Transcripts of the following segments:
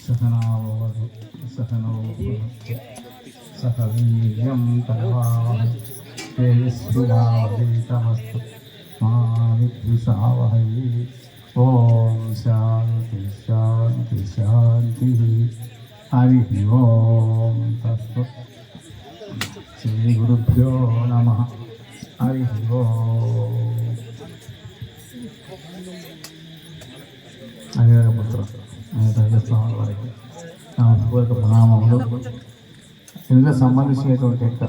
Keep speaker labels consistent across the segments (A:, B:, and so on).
A: सहनावतु सहनौ सह वीर्यं करवावहै तेजस्विनावधीतमस्तु मा विद्विषावहै। ओम शांति शांति शांति। हरि ओम तत्सत्। श्री गुरुभ्यो नमः। हरि ओम। పుత్ర స్వామి వారికి నా పూర్వక ప్రణామములు. ఇందులో సంబంధించినటువంటి యొక్క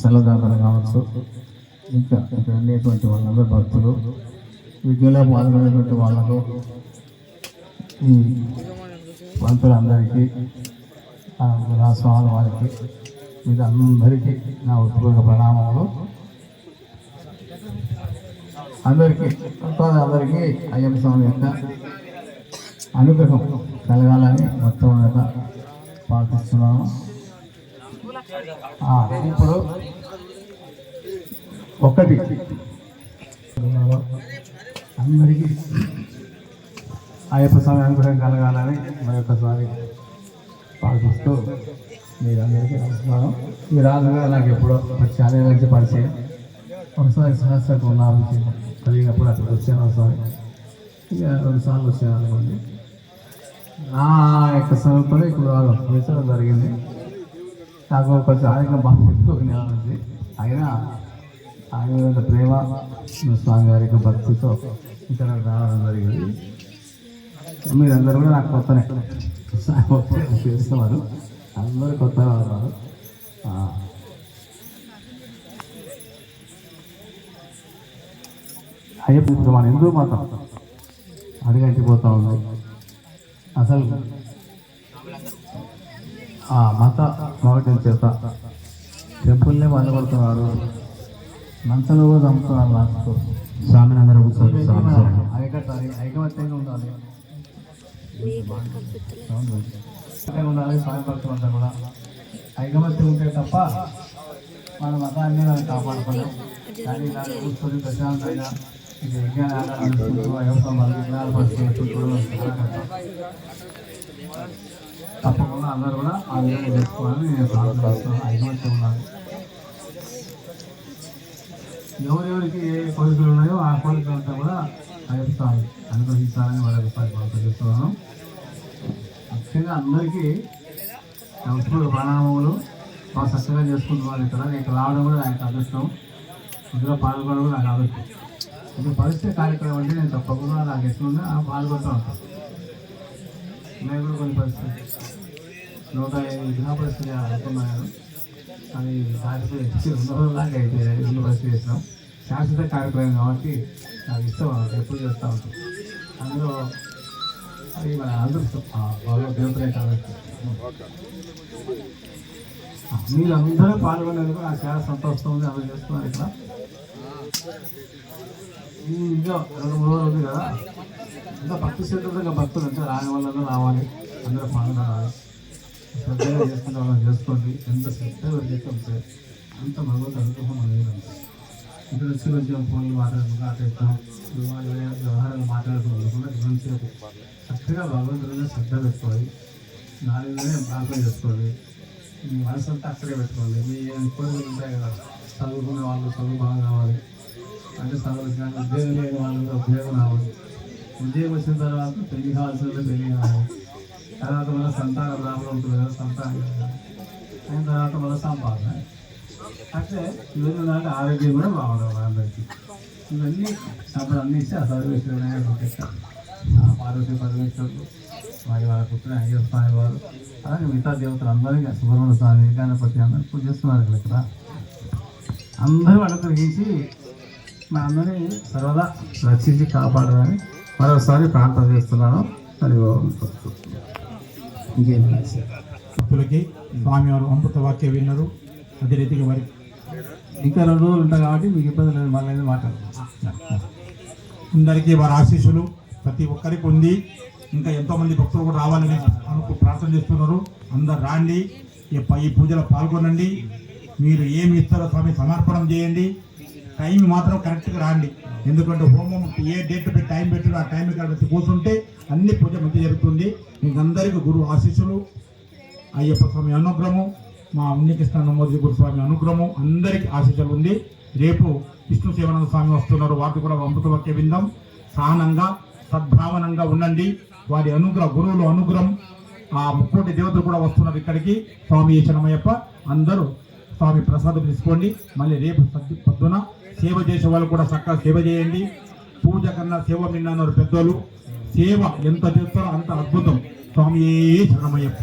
A: సలదాతలు కావచ్చు, ఇంకా ఇక్కడ ఉండేటువంటి వాళ్ళందరూ భక్తులు, విద్యలో పాల్గొనేటువంటి వాళ్ళకు, ఈ పంతులందరికీ, నా స్వామి వారికి, మీకు అందరికీ నా పూర్వక ప్రణామములు. అందరికీ అయ్యప్ప స్వామి యొక్క అనుగ్రహం కలగాలని మొత్తం ప్రార్థిస్తున్నాను. ఇప్పుడు ఒకటి అందరికీ అయ్యప్ప స్వామి అనుగ్రహం కలగాలని మరొకసారి ప్రార్థిస్తూ మీరందరికీ నమస్కారం. మీ రాజుగా నాకు ఎప్పుడో చాలా నుంచి పరిచయం. ఒకసారి సహస్రకు అభిషేకం కలిగినప్పుడు అక్కడికి వచ్చాను ఒకసారి, ఇక 2 సార్లు వచ్చాను అనుకోండి. నా యొక్క సమయంలో ఇప్పుడు వేసడం జరిగింది. నాకు కొంచెం ఆయన బాగా ఎక్కువ నుంచి అయినా ఆయన ప్రేమ స్వామి గారి యొక్క భక్తితో ఇక్కడ రావడం జరిగింది. మీరందరూ కూడా నాకు కొత్తనే చేస్తున్నారు, అందరూ కొత్తగా ఉన్నారు. అయ్యప్ప మన హిందూ మతం అడిగంటిపోతూ ఉంది. అసలు మత మౌఢ్యం చేత టెంపుల్నే బంధపడుతున్నారు, మంచంలో కూడా చంపుతున్నారు. లాస్ట్ స్వామిని అందరూ అరికట్టాలి, ఐకమత్యంగా ఉండాలి, ఉండాలి. స్వామి భక్తులు అంతా కూడా ఐకమత్యం ఉంటే తప్ప మన మతాన్ని మనం కాపాడుకోలేం. కానీ ఇలా కూర్చొని ప్రశాంతంగా ఇది తప్పకుండా అందరూ కూడా ఆ విధంగా చేసుకోవాలని నేను ప్రార్థిస్తున్నాను. ఐకమత్యం ఉండాలి. ఎవరెవరికి ఏ కోరికలు ఉన్నాయో ఆ కోరికలంతా కూడా అయ్యప్పని అనుగ్రహించాలని మరొకసారి ప్రార్థిస్తున్నాను. ముఖ్యంగా అందరికీ నమస్కారం, ప్రణామములు. బాగా చక్కగా చేసుకుంటున్నారు. ఇక్కడ రావడం కూడా నాకు అదృష్టం, ఇందులో పాల్గొనడం కూడా నాకు అదృష్టం. ఇప్పుడు పరిస్థితి కార్యక్రమం అంటే నేను తప్పకుండా నాకు ఎట్లున్నా పాల్గొంటూ ఉంటాను. నేను కూడా కొన్ని పరిస్థితి 105 విగ్రహ పరిస్థితి అనుకున్నాను. అది దాటిపోయి 2 రోజులాగా అయిపోయాయి. 2 పరిస్థితి చేసినాం. శాశ్వత కార్యక్రమం కాబట్టి నాకు ఇష్టం, ఎప్పుడు చేస్తూ ఉంటాం. అందులో అది మన అదృష్టం, బాగా దేవతలే కాబట్టి మీరందరూ పాల్గొనేందుకు నాకు చాలా సంతోషం ఉంది. అందరూ చేస్తున్నారు. ఇక్కడ ఇంకా 2-3 రోజులు ఉంది కదా, ఇంకా భక్తి శ్రద్ధగా భక్తులు అంటే రాని వాళ్ళందరూ రావాలి, అందరూ పాల్గొనాలి. శ్రద్ధగా చేసుకుంటే వాళ్ళని చేసుకోండి. ఎంత శ్రద్ధగా చేస్తే అంత భగవంతు అనుగ్రహం అనేది. ఇక్కడ వచ్చి కొంచెం ఫోన్లు మాట్లాడుకుంటూ వ్యవహారాలు మాట్లాడుకోకుండా ఎంతసేపు చక్కగా భగవంతుడిగా శ్రద్ధ పెట్టుకోవాలి. నాలుగునే ప్రార్థన చేసుకోవాలి. మీ మనసంతా అక్కడే పెట్టుకోవాలి. మీ కోరికలు ఉంటాయి కదా, చదువుకునే వాళ్ళు చదువు బాగా కావాలి అంటే చదువు, ఉద్యోగం లేని వాళ్ళు ఉద్యోగం రావాలి. ఉద్యోగం వచ్చిన తర్వాత పెళ్లి కావాల్సిన పెళ్లి కావాలి. తర్వాత మన సంతానం రావడం ఉంటుంది కదా, సంతానం అయిన తర్వాత మన సంపాదన. అంటే ఇవన్నీ దాంట్లో ఆరోగ్యం కూడా బాగుండవు అందరికీ. ఇవన్నీ అప్పుడు అన్నీ ఇచ్చి ఆ సర్వేశ్వరుడు పార్వతీ పరమేశ్వరుడు వారి వాళ్ళ పుట్టిన అయ్యప్ప స్వామి వారు, అలాగే మిగతా దేవతలు అందరికీ సుబ్రహ్మణ్య స్వామి గణపతి అందరూ పూజ చేస్తున్నారు కదా. ఇక్కడ అందరూ అనుగ్రహించి మా అందరినీ సర్వదా రక్షించి కాపాడాలని మరోసారి ప్రార్థన చేస్తున్నాను. మరి ఇంకేం
B: భక్తులకి స్వామివారు అమృత వాక్య విన్నారు. అదే రీతిగా మరి
A: ఇంకా 2 రోజులు ఉంటాయి కాబట్టి మీకు ఇబ్బంది లేదు. మళ్ళీ మాట్లాడుతున్నాను.
B: అందరికీ వారి ఆశీస్సులు ప్రతి ఒక్కరికి ఉంది. ఇంకా ఎంతోమంది భక్తులు కూడా రావాలని ప్రార్థన చేస్తున్నారు. అందరు రాండి, ఈ పూజలో పాల్గొనండి. మీరు ఏమి ఇస్తారో స్వామి సమర్పణం చేయండి. టైం మాత్రం కరెక్ట్గా రాండి. ఎందుకంటే హోమం ఏ డేట్ పెట్టి టైం పెట్టారో ఆ టైం కలిసి కూర్చుంటే అన్ని పూజ మంచి జరుగుతుంది. మీకు అందరికీ గురువు ఆశీస్సులు, అయ్యప్ప స్వామి అనుగ్రహము, మా ఉన్నికృష్ణ నమోది గురుస్వామి అనుగ్రహము అందరికీ ఆశీస్సులు ఉంది. రేపు విష్ణు శివానంద స్వామి వస్తున్నారు, వాటికి కూడా అమృత వాక్య విందాం. సహనంగా సద్భావనంగా ఉండండి. వారి అనుగ్రహం, గురువులు అనుగ్రహం, ఆ ముక్కోటి దేవతలు కూడా వస్తున్నారు ఇక్కడికి. స్వామి శరణమయ్యప్ప. అందరూ స్వామి ప్రసాదం తీసుకోండి. మళ్ళీ రేపు పొద్దున సేవ చేసే వాళ్ళు కూడా చక్కగా సేవ చేయండి. పూజ కన్నా సేవ మిన్నన్నారు పెద్దలు. సేవ ఎంత చేస్తారో అంత అద్భుతం. స్వామి శరణమయ్యప్ప.